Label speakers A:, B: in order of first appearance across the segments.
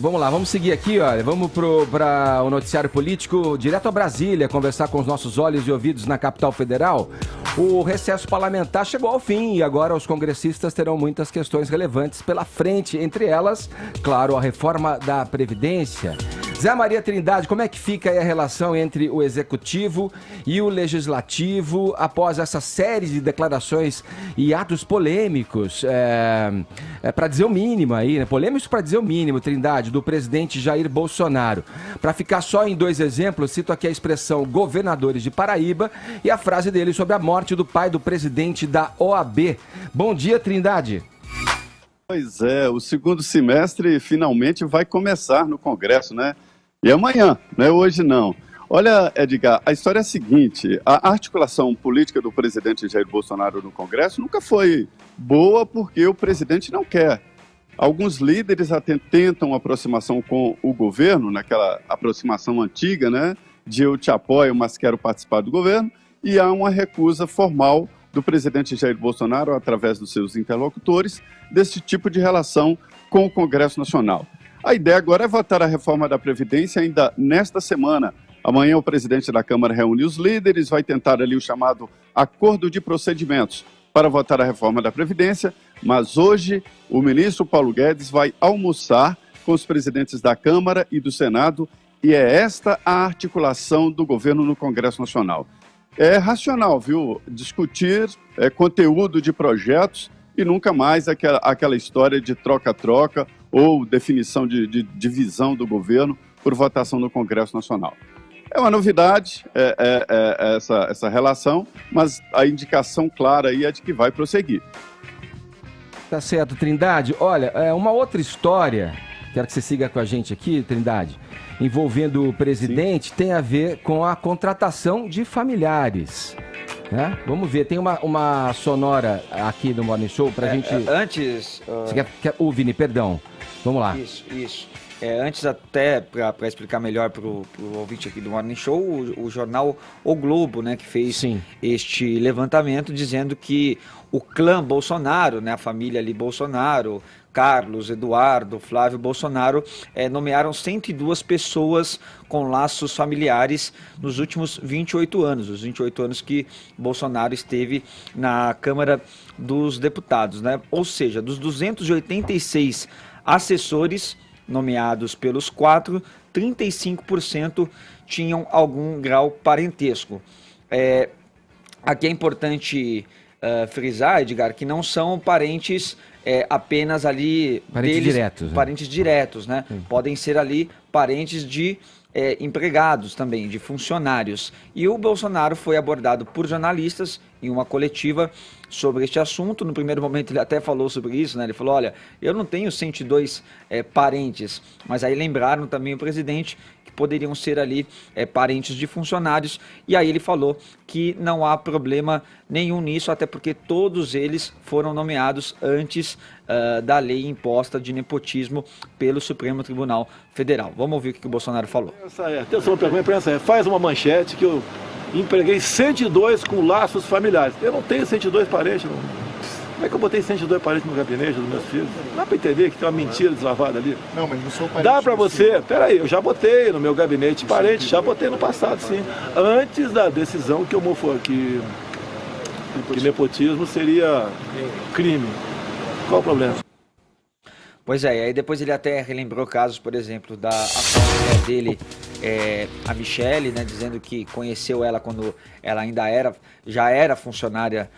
A: Vamos lá, vamos seguir aqui, olha, vamos para o noticiário político, direto a Brasília, conversar com os nossos olhos e ouvidos na capital federal. O recesso parlamentar chegou ao fim e agora os congressistas terão muitas questões relevantes pela frente, entre elas, claro, a reforma da Previdência. Zé Maria Trindade, como é que fica aí a relação entre o Executivo e o Legislativo após essa série de declarações e atos polêmicos, para dizer o mínimo aí, né? Polêmicos para dizer o mínimo, Trindade, do presidente Jair Bolsonaro. Para ficar só em 2 exemplos, cito aqui a expressão governadores de Paraíba e a frase dele sobre a morte do pai do presidente da OAB. Bom dia, Trindade.
B: Pois é, o segundo semestre finalmente vai começar no Congresso, né? E amanhã, né? Hoje não. Olha, Edgar, a história é a seguinte, a articulação política do presidente Jair Bolsonaro no Congresso nunca foi boa porque o presidente não quer. Alguns líderes até tentam aproximação com o governo, naquela aproximação antiga, né? De eu te apoio, mas quero participar do governo, e há uma recusa formal do presidente Jair Bolsonaro, através dos seus interlocutores, desse tipo de relação com o Congresso Nacional. A ideia agora é votar a reforma da Previdência ainda nesta semana. Amanhã o presidente da Câmara reúne os líderes, vai tentar ali o chamado acordo de procedimentos para votar a reforma da Previdência, mas hoje o ministro Paulo Guedes vai almoçar com os presidentes da Câmara e do Senado e é esta a articulação do governo no Congresso Nacional. É racional, viu? Discutir conteúdo de projetos e nunca mais aquela história de troca-troca ou definição de divisão do por votação no Congresso Nacional. É uma novidade essa relação, mas a indicação clara aí é de que vai prosseguir.
A: Tá certo, Trindade. Olha, uma outra história, quero que você siga com a gente aqui, Trindade, envolvendo o presidente, tem a ver com a contratação de familiares. Né? Vamos ver, tem uma sonora aqui no Morning Show pra gente...
C: Antes...
A: Você quer... Vini, perdão. Vamos lá.
C: Isso. Antes até, para explicar melhor para o ouvinte aqui do Morning Show, o jornal O Globo, né, que fez este levantamento dizendo que o clã Bolsonaro, né, a família ali Bolsonaro, Carlos, Eduardo, Flávio Bolsonaro, nomearam 102 pessoas com laços familiares nos últimos 28 anos, os 28 anos que Bolsonaro esteve na Câmara dos Deputados, né? Ou seja, dos 286 assessores nomeados pelos 4, 35% tinham algum grau parentesco. Aqui é importante frisar, Edgar, que não são parentes apenas ali... Parentes diretos, né? Podem ser ali parentes de empregados também, de funcionários. E o Bolsonaro foi abordado por jornalistas em uma coletiva sobre este assunto. No primeiro momento ele até falou sobre isso, né? Ele falou, olha, eu não tenho 102 parentes, mas aí lembraram também o presidente que poderiam ser ali parentes de funcionários, e aí ele falou que não há problema nenhum nisso, até porque todos eles foram nomeados antes da lei imposta de nepotismo pelo Supremo Tribunal Federal. Vamos ouvir o que o Bolsonaro falou.
D: Atenção para a imprensa, faz uma manchete que eu empreguei 102 com laços familiares. Eu não tenho 102 parentes. Não. Como é que eu botei 102 parentes no gabinete dos meus filhos? Dá para entender que tem uma mentira deslavada ali?
E: Não, mas não sou parente.
D: Dá para você... Peraí, eu já botei no meu gabinete parentes, já botei no passado, sim. Antes da decisão que nepotismo seria crime. Qual o problema?
C: Pois é, e aí depois ele até relembrou casos, por exemplo, da mulher dele, a Michele, né, dizendo que conheceu ela quando ela ainda já era funcionária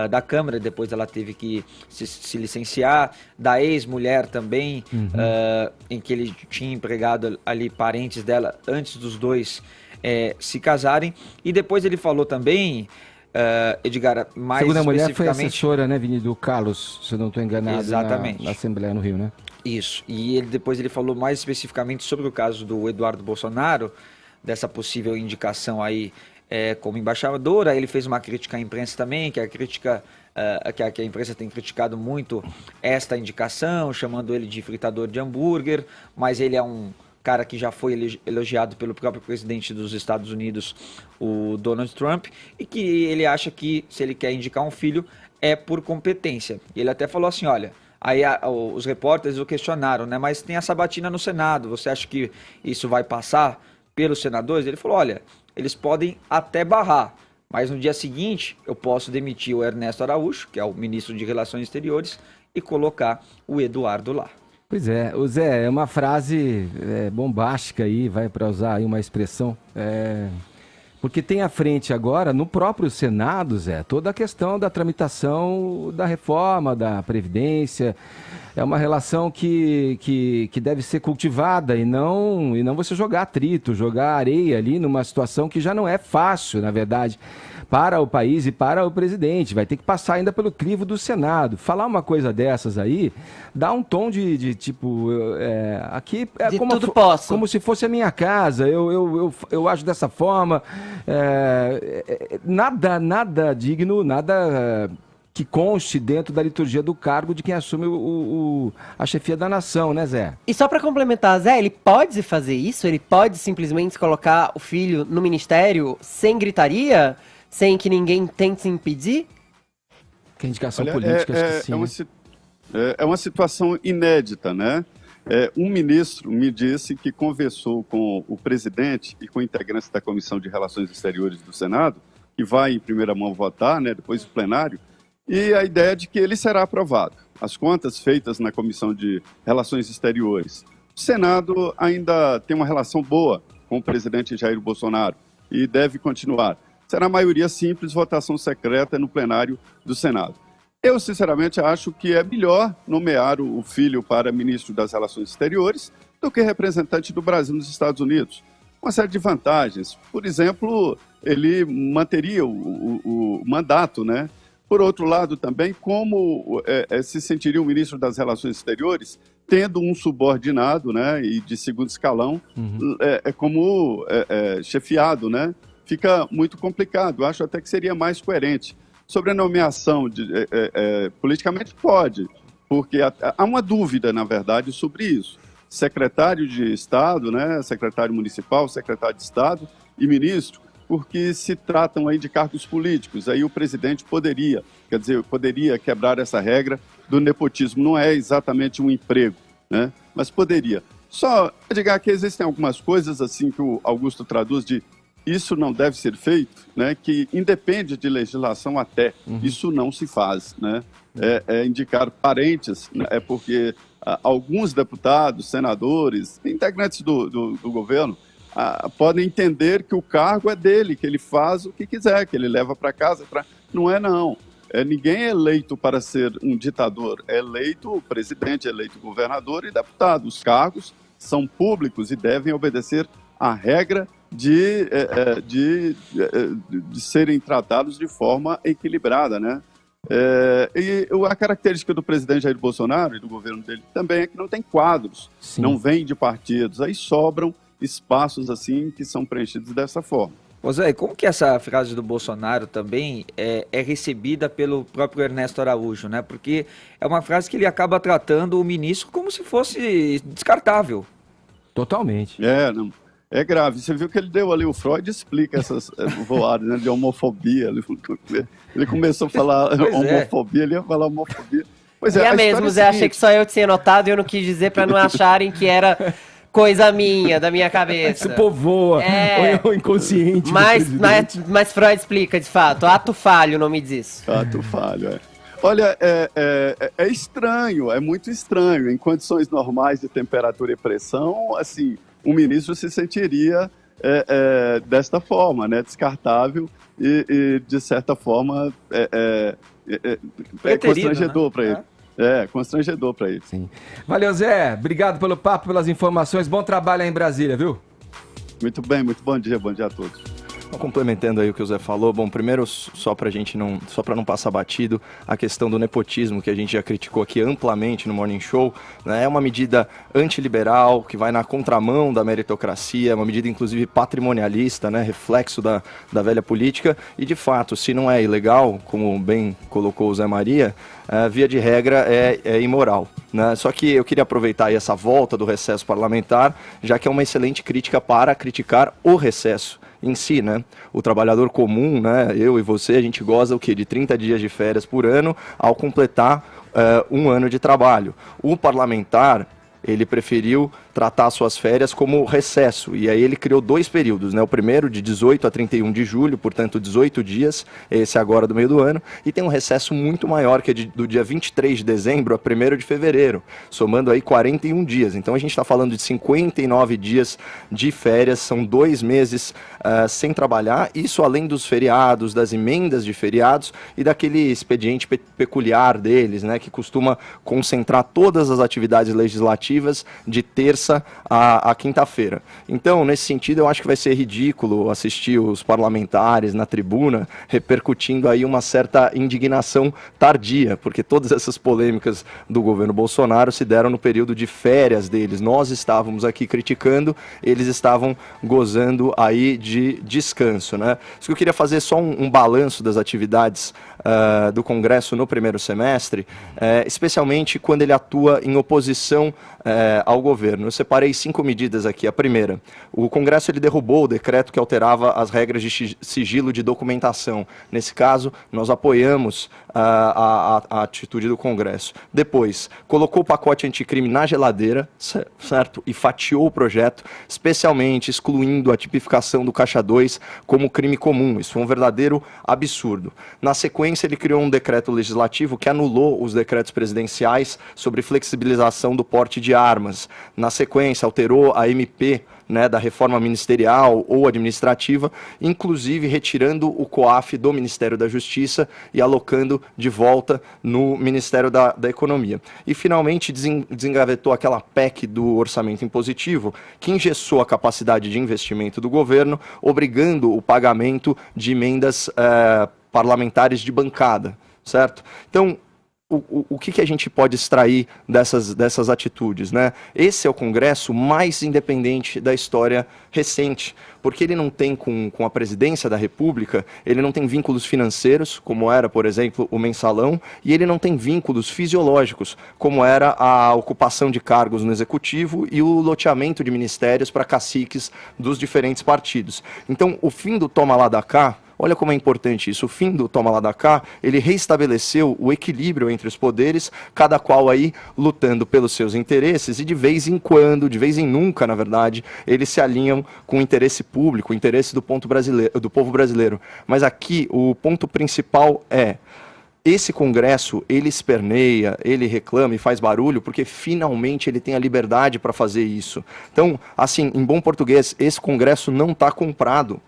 C: da Câmara, depois ela teve que se licenciar, da ex-mulher também, em que ele tinha empregado ali parentes dela antes dos dois se casarem, e depois ele falou também... Edgar, mais
A: segunda mulher foi
C: especificamente...
A: assessora, né, Vini, do Carlos, se eu não estou enganado,
C: exatamente,
A: na Assembleia no Rio, né?
C: Isso, e depois ele falou mais especificamente sobre o caso do Eduardo Bolsonaro, dessa possível indicação aí como embaixadora. Ele fez uma crítica à imprensa também, que a imprensa tem criticado muito esta indicação, chamando ele de fritador de hambúrguer, mas ele é um cara que já foi elogiado pelo próprio presidente dos Estados Unidos, o Donald Trump, e que ele acha que se ele quer indicar um filho é por competência. Ele até falou assim, olha, Aí os repórteres o questionaram, né? Mas tem a sabatina no Senado, você acha que isso vai passar pelos senadores? Ele falou, olha, eles podem até barrar, mas no dia seguinte eu posso demitir o Ernesto Araújo, que é o ministro de Relações Exteriores, e colocar o Eduardo lá.
A: Pois é, o Zé, é uma frase bombástica aí, vai para usar aí uma expressão, porque tem à frente agora, no próprio Senado, Zé, toda a questão da tramitação da reforma, da Previdência. É uma relação que deve ser cultivada e não você jogar atrito, jogar areia ali numa situação que já não é fácil, na verdade, para o país e para o presidente. Vai ter que passar ainda pelo crivo do Senado. Falar uma coisa dessas aí dá um tom de tipo, aqui é
E: de tudo posso.
A: Como se fosse a minha casa. Eu acho dessa forma, nada digno, nada que conste dentro da liturgia do cargo de quem assume a chefia da nação, né, Zé?
E: E só para complementar, Zé, ele pode fazer isso? Ele pode simplesmente colocar o filho no ministério sem gritaria? Sem que ninguém tente impedir?
A: Que indicação política, acho que sim.
B: É uma situação inédita, né? Um ministro me disse que conversou com o presidente e com integrantes da Comissão de Relações Exteriores do Senado, que vai em primeira mão votar, né, depois do plenário, e a ideia de que ele será aprovado. As contas feitas na Comissão de Relações Exteriores. O Senado ainda tem uma relação boa com o presidente Jair Bolsonaro e deve continuar. Será maioria simples, votação secreta no plenário do Senado. Eu, sinceramente, acho que é melhor nomear o filho para ministro das Relações Exteriores do que representante do Brasil nos Estados Unidos. Uma série de vantagens. Por exemplo, ele manteria o mandato, né? Por outro lado, também, como se sentiria o ministro das Relações Exteriores tendo um subordinado, né, e de segundo escalão, como chefiado, né? Fica muito complicado. Eu acho até que seria mais coerente. Sobre a nomeação, politicamente pode, porque há uma dúvida, na verdade, sobre isso. Secretário de Estado, né, secretário municipal, secretário de Estado e ministro, porque se tratam aí de cargos políticos. Aí o presidente poderia quebrar essa regra do nepotismo. Não é exatamente um emprego, né, mas poderia. Só dizer que existem algumas coisas assim que o Augusto traduz de isso não deve ser feito, né, que independe de legislação até, isso não se faz, né, indicar parentes, né, porque alguns deputados, senadores, integrantes do governo, podem entender que o cargo é dele, que ele faz o que quiser, que ele leva para casa, não é não. Ninguém é eleito para ser um ditador, é eleito o presidente, é eleito o governador e deputado. Os cargos são públicos e devem obedecer à regra de serem tratados de forma equilibrada, né? E a característica do presidente Jair Bolsonaro e do governo dele também é que não tem quadros, não vem de partidos, aí sobram espaços assim que são preenchidos dessa forma.
C: Ô Zé, como que essa frase do Bolsonaro também é recebida pelo próprio Ernesto Araújo, né? Porque é uma frase que ele acaba tratando o ministro como se fosse descartável.
A: Totalmente.
B: É grave. Você viu que ele deu ali, o Freud explica essas voadas, né, de homofobia. Ele começou a falar homofobia, ele ia falar homofobia. Pois
E: é mesmo, Zé, achei que só eu tinha notado e eu não quis dizer para não acharem que era coisa minha, da minha cabeça.
A: Isso povoa, ou inconsciente.
E: Mas Freud explica, de fato, ato falho o nome disso.
B: Ato falho, Olha, é estranho, é muito estranho. Em condições normais de temperatura e pressão, assim, um ministro se sentiria desta forma, né, descartável e de certa forma, constrangedor, né, para ele. Constrangedor para ele.
A: Sim. Valeu, Zé. Obrigado pelo papo, pelas informações. Bom trabalho aí em Brasília, viu?
B: Muito bem, muito bom dia a todos.
F: Complementando aí o que o Zé falou, bom, primeiro, só para não passar batido, a questão do nepotismo, que a gente já criticou aqui amplamente no Morning Show, né, é uma medida antiliberal, que vai na contramão da meritocracia, uma medida inclusive patrimonialista, né, reflexo da velha política, e de fato, se não é ilegal, como bem colocou o Zé Maria, via de regra é imoral, né? Só que eu queria aproveitar aí essa volta do recesso parlamentar, já que é uma excelente crítica para criticar o recesso em si, né? O trabalhador comum, né? Eu e você, a gente goza o quê? De 30 dias de férias por ano, ao completar um ano de trabalho. O parlamentar, ele preferiu tratar suas férias como recesso, e aí ele criou 2 períodos, né? O primeiro de 18 a 31 de julho, portanto 18 dias, esse agora do meio do ano, e tem um recesso muito maior, que é do dia 23 de dezembro a 1º de fevereiro, somando aí 41 dias. Então a gente está falando de 59 dias de férias, são 2 meses sem trabalhar, isso além dos feriados, das emendas de feriados e daquele expediente peculiar deles, né? Que costuma concentrar todas as atividades legislativas de terça a quinta-feira. Então, nesse sentido, eu acho que vai ser ridículo assistir os parlamentares na tribuna repercutindo aí uma certa indignação tardia, porque todas essas polêmicas do governo Bolsonaro se deram no período de férias deles. Nós estávamos aqui criticando, eles estavam gozando aí de descanso, né? Isso que eu queria fazer só um balanço das atividades do Congresso no primeiro semestre, especialmente quando ele atua em oposição ao governo. Eu separei 5 medidas aqui. A primeira, o Congresso ele derrubou o decreto que alterava as regras de sigilo de documentação. Nesse caso, nós apoiamos a atitude do Congresso. Depois, colocou o pacote anticrime na geladeira, certo? E fatiou o projeto, especialmente excluindo a tipificação do Caixa 2 como crime comum. Isso foi um verdadeiro absurdo. Na sequência, ele criou um decreto legislativo que anulou os decretos presidenciais sobre flexibilização do porte de armas. Na sequência, alterou a MP, né, da reforma ministerial ou administrativa, inclusive retirando o COAF do Ministério da Justiça e alocando de volta no Ministério da Economia. E, finalmente, desengavetou aquela PEC do orçamento impositivo, que engessou a capacidade de investimento do governo, obrigando o pagamento de emendas parlamentares de bancada, certo? Então, o que a gente pode extrair dessas atitudes, né? Esse é o Congresso mais independente da história recente, porque ele não tem, com a presidência da República, ele não tem vínculos financeiros, como era, por exemplo, o mensalão, e ele não tem vínculos fisiológicos, como era a ocupação de cargos no Executivo e o loteamento de ministérios para caciques dos diferentes partidos. Então, o fim do toma lá da cá, olha como é importante isso. O fim do toma lá da cá, ele reestabeleceu o equilíbrio entre os poderes, cada qual aí lutando pelos seus interesses, e de vez em quando, de vez em nunca, na verdade, eles se alinham com o interesse público, o interesse do povo brasileiro. Mas aqui o ponto principal é: esse Congresso, ele esperneia, ele reclama e faz barulho porque finalmente ele tem a liberdade para fazer isso. Então, assim, em bom português, esse Congresso não está comprado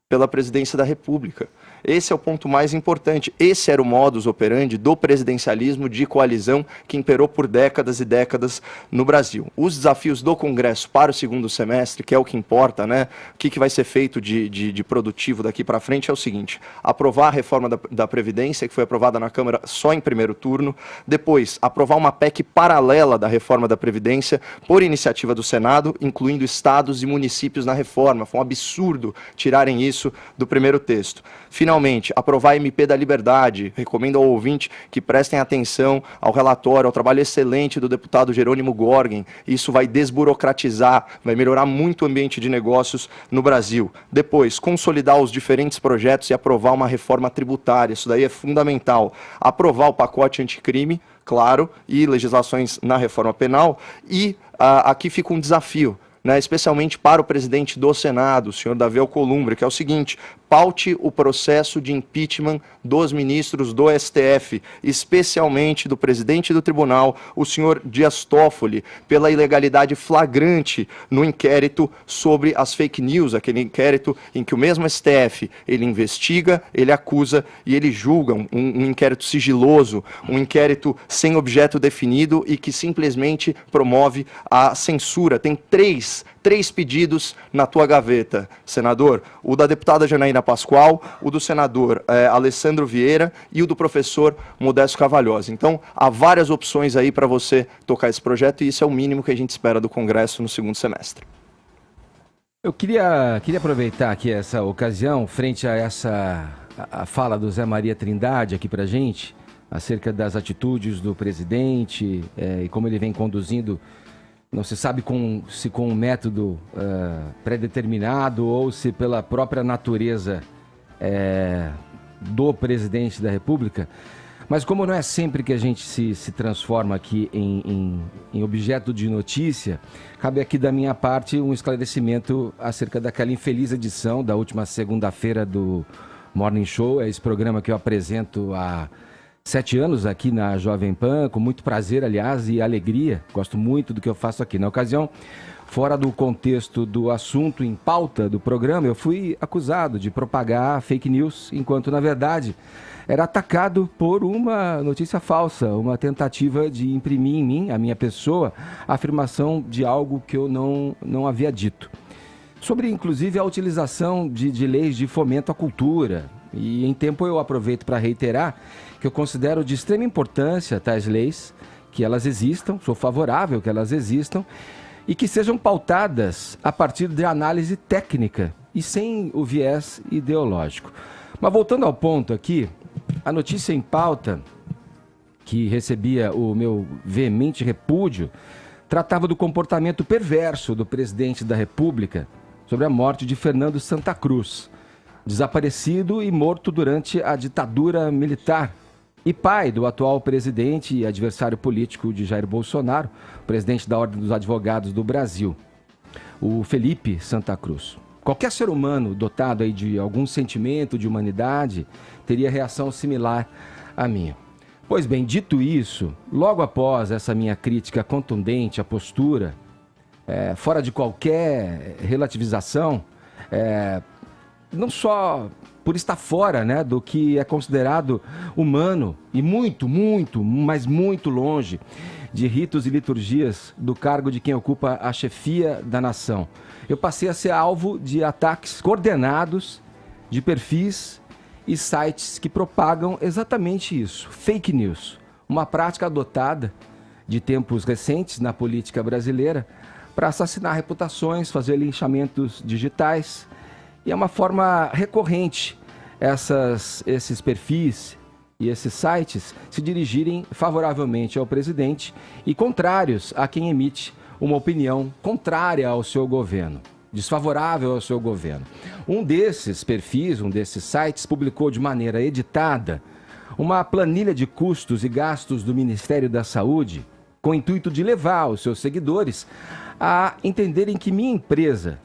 F: pela presidência da República. Esse é o ponto mais importante. Esse era o modus operandi do presidencialismo de coalizão que imperou por décadas e décadas no Brasil. Os desafios do Congresso para o segundo semestre, que é o que importa, né? O que vai ser feito de produtivo daqui para frente é o seguinte: aprovar a reforma da Previdência, que foi aprovada na Câmara só em primeiro turno. Depois, aprovar uma PEC paralela da reforma da Previdência por iniciativa do Senado, incluindo estados e municípios na reforma. Foi um absurdo tirarem isso do primeiro texto. Finalmente, aprovar a MP da Liberdade. Recomendo ao ouvinte que prestem atenção ao relatório, ao trabalho excelente do deputado Jerônimo Gorgen. Isso vai desburocratizar, vai melhorar muito o ambiente de negócios no Brasil. Depois, consolidar os diferentes projetos e aprovar uma reforma tributária. Isso daí é fundamental. Aprovar o pacote anticrime, claro, e legislações na reforma penal. E aqui fica um desafio, né, especialmente para o presidente do Senado, o senhor Davi Alcolumbre, que é o seguinte: paute o processo de impeachment dos ministros do STF, especialmente do presidente do tribunal, o senhor Dias Toffoli, pela ilegalidade flagrante no inquérito sobre as fake news, aquele inquérito em que o mesmo STF, ele investiga, ele acusa e ele julga, um inquérito sigiloso, um inquérito sem objeto definido e que simplesmente promove a censura. Tem três pedidos na tua gaveta, senador: o da deputada Janaína Pascoal, o do senador Alessandro Vieira e o do professor Modesto Cavalhosa. Então, há várias opções aí para você tocar esse projeto, e isso é o mínimo que a gente espera do Congresso no segundo semestre.
A: Eu queria aproveitar aqui essa ocasião, frente a a fala do Zé Maria Trindade aqui para a gente, acerca das atitudes do presidente e como ele vem conduzindo. Não se sabe se com um método pré-determinado ou se pela própria natureza do presidente da República. Mas como não é sempre que a gente se transforma aqui em objeto de notícia, cabe aqui da minha parte um esclarecimento acerca daquela infeliz edição da última segunda-feira do Morning Show. É esse programa que eu apresento há 7 anos aqui na Jovem Pan, com muito prazer, aliás, e alegria. Gosto muito do que eu faço aqui. Na ocasião, fora do contexto do assunto em pauta do programa, eu fui acusado de propagar fake news, enquanto, na verdade, era atacado por uma notícia falsa, uma tentativa de imprimir em mim, a minha pessoa, a afirmação de algo que eu não havia dito. Sobre, inclusive, a utilização de leis de fomento à cultura. E, em tempo, eu aproveito para reiterar que eu considero de extrema importância tais leis, que elas existam, sou favorável que elas existam, e que sejam pautadas a partir de análise técnica e sem o viés ideológico. Mas voltando ao ponto aqui, a notícia em pauta, que recebia o meu veemente repúdio, tratava do comportamento perverso do presidente da República sobre a morte de Fernando Santa Cruz, desaparecido e morto durante a ditadura militar, e pai do atual presidente e adversário político de Jair Bolsonaro, presidente da Ordem dos Advogados do Brasil, o Felipe Santa Cruz. Qualquer ser humano dotado aí de algum sentimento de humanidade teria reação similar à minha. Pois bem, dito isso, logo após essa minha crítica contundente à postura, fora de qualquer relativização, não só por estar fora, né, do que é considerado humano e muito, mas muito longe de ritos e liturgias do cargo de quem ocupa a chefia da nação, eu passei a ser alvo de ataques coordenados de perfis e sites que propagam exatamente isso, fake news, uma prática adotada de tempos recentes na política brasileira para assassinar reputações, fazer linchamentos digitais. E é uma forma recorrente esses perfis e esses sites se dirigirem favoravelmente ao presidente e contrários a quem emite uma opinião contrária ao seu governo, desfavorável ao seu governo. Um desses perfis, um desses sites, publicou de maneira editada uma planilha de custos e gastos do Ministério da Saúde, com o intuito de levar os seus seguidores a entenderem que minha empresa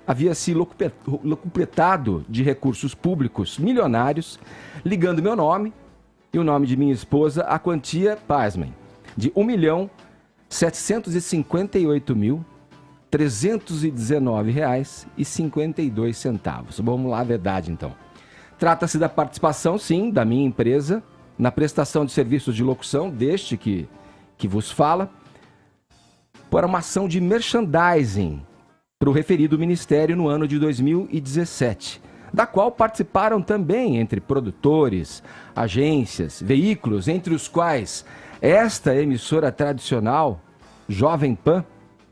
A: havia se locupletado de recursos públicos milionários, ligando meu nome e o nome de minha esposa à quantia, pasmem, de R$1.758.319,52. Vamos lá, a verdade então. Trata-se da participação, sim, da minha empresa na prestação de serviços de locução, deste que vos fala, para uma ação de merchandising para o referido ministério no ano de 2017, da qual participaram também entre produtores, agências, veículos, entre os quais esta emissora tradicional, Jovem Pan,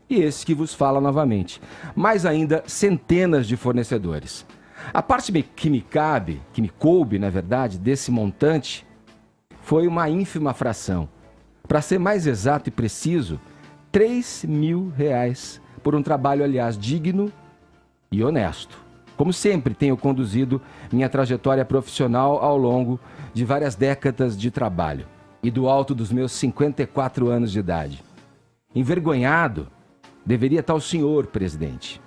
A: e esse que vos fala novamente, mais ainda centenas de fornecedores. A parte que me coube, na verdade, desse montante, foi uma ínfima fração. Para ser mais exato e preciso, R$3.000 por um trabalho, aliás, digno e honesto. Como sempre, tenho conduzido minha trajetória profissional ao longo de várias décadas de trabalho e do alto dos meus 54 anos de idade. Envergonhado deveria estar o senhor, presidente,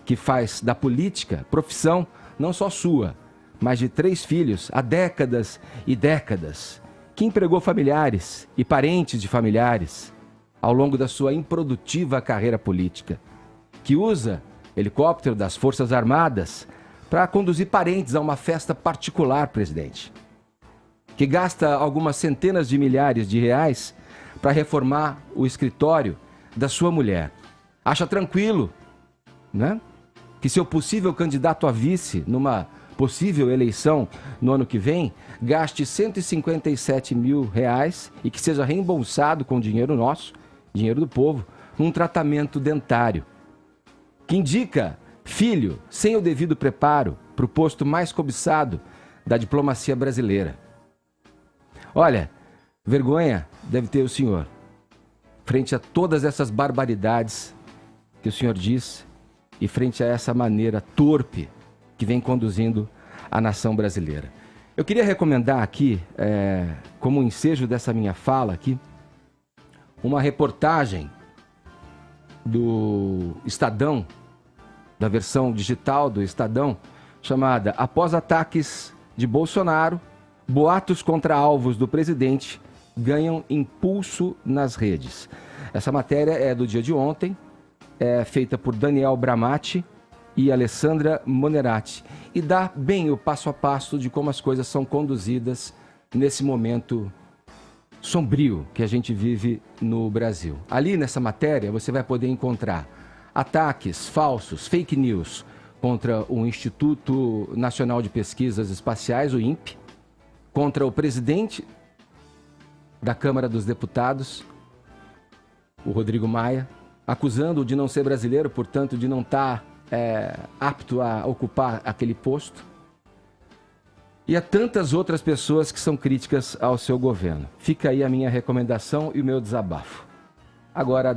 A: que faz da política profissão não só sua, mas de 3 filhos há décadas e décadas, que empregou familiares e parentes de familiares ao longo da sua improdutiva carreira política, que usa helicóptero das Forças Armadas para conduzir parentes a uma festa particular, presidente, que gasta algumas centenas de milhares de reais para reformar o escritório da sua mulher. Acha tranquilo, né, que seu possível candidato a vice numa possível eleição no ano que vem gaste R$157 mil e que seja reembolsado com dinheiro nosso, dinheiro do povo, num tratamento dentário, que indica filho sem o devido preparo para o posto mais cobiçado da diplomacia brasileira. Olha, vergonha deve ter o senhor, frente a todas essas barbaridades que o senhor diz e frente a essa maneira torpe que vem conduzindo a nação brasileira. Eu queria recomendar aqui, como ensejo dessa minha fala aqui, uma reportagem do Estadão, da versão digital do Estadão, chamada Após ataques de Bolsonaro, boatos contra alvos do presidente ganham impulso nas redes. Essa matéria é do dia de ontem, é feita por Daniel Bramati e Alessandra Monerati, e dá bem o passo a passo de como as coisas são conduzidas nesse momento sombrio que a gente vive no Brasil. Ali nessa matéria você vai poder encontrar ataques falsos, fake news, contra o Instituto Nacional de Pesquisas Espaciais, o INPE, contra o presidente da Câmara dos Deputados, o Rodrigo Maia, acusando-o de não ser brasileiro, portanto de não estar apto a ocupar aquele posto. E há tantas outras pessoas que são críticas ao seu governo. Fica aí a minha recomendação e o meu desabafo. Agora